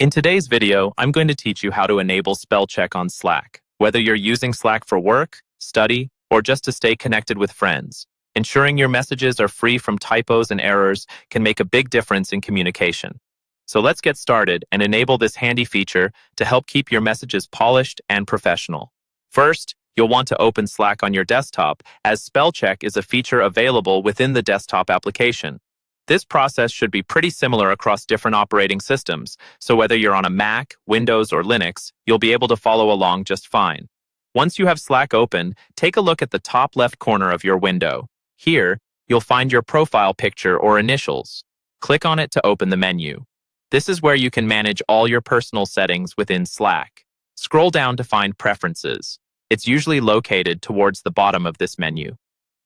In today's video, I'm going to teach you how to enable spell check on Slack. Whether you're using Slack for work, study, or just to stay connected with friends, ensuring your messages are free from typos and errors can make a big difference in communication. So let's get started and enable this handy feature to help keep your messages polished and professional. First, you'll want to open Slack on your desktop, as spell check is a feature available within the desktop application. This process should be pretty similar across different operating systems, so whether you're on a Mac, Windows, or Linux, you'll be able to follow along just fine. Once you have Slack open, take a look at the top left corner of your window. Here, you'll find your profile picture or initials. Click on it to open the menu. This is where you can manage all your personal settings within Slack. Scroll down to find Preferences. It's usually located towards the bottom of this menu.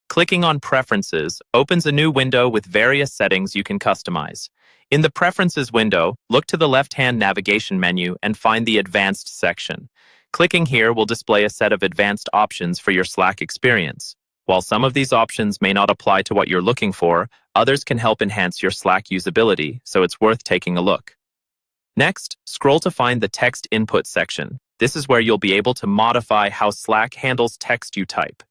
Clicking on Preferences opens a new window with various settings you can customize. In the Preferences window, look to the left-hand navigation menu and find the Advanced section. Clicking here will display a set of advanced options for your Slack experience. While some of these options may not apply to what you're looking for, others can help enhance your Slack usability, so it's worth taking a look. Next, scroll to find the Text Input section. This is where you'll be able to modify how Slack handles text you type.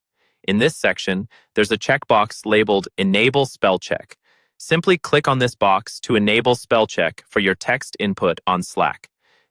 In this section, there's a checkbox labeled Enable Spell Check. Simply click on this box to enable spell check for your text input on Slack.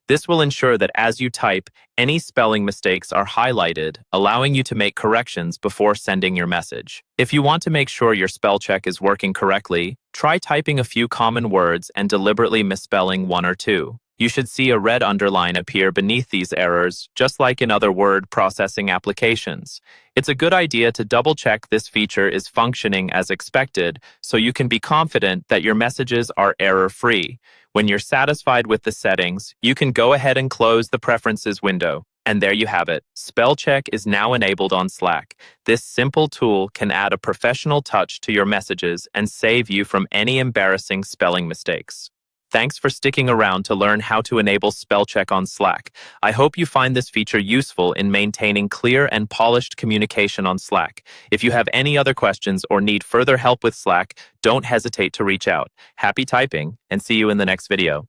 This will ensure that as you type, any spelling mistakes are highlighted, allowing you to make corrections before sending your message. If you want to make sure your spell check is working correctly, try typing a few common words and deliberately misspelling one or two. You should see a red underline appear beneath these errors, just like in other word processing applications. It's a good idea to double-check this feature is functioning as expected, so you can be confident that your messages are error-free. When you're satisfied with the settings, you can go ahead and close the Preferences window. And there you have it. Spell check is now enabled on Slack. This simple tool can add a professional touch to your messages and save you from any embarrassing spelling mistakes. Thanks for sticking around to learn how to enable spell check on Slack. I hope you find this feature useful in maintaining clear and polished communication on Slack. If you have any other questions or need further help with Slack, don't hesitate to reach out. Happy typing, and see you in the next video.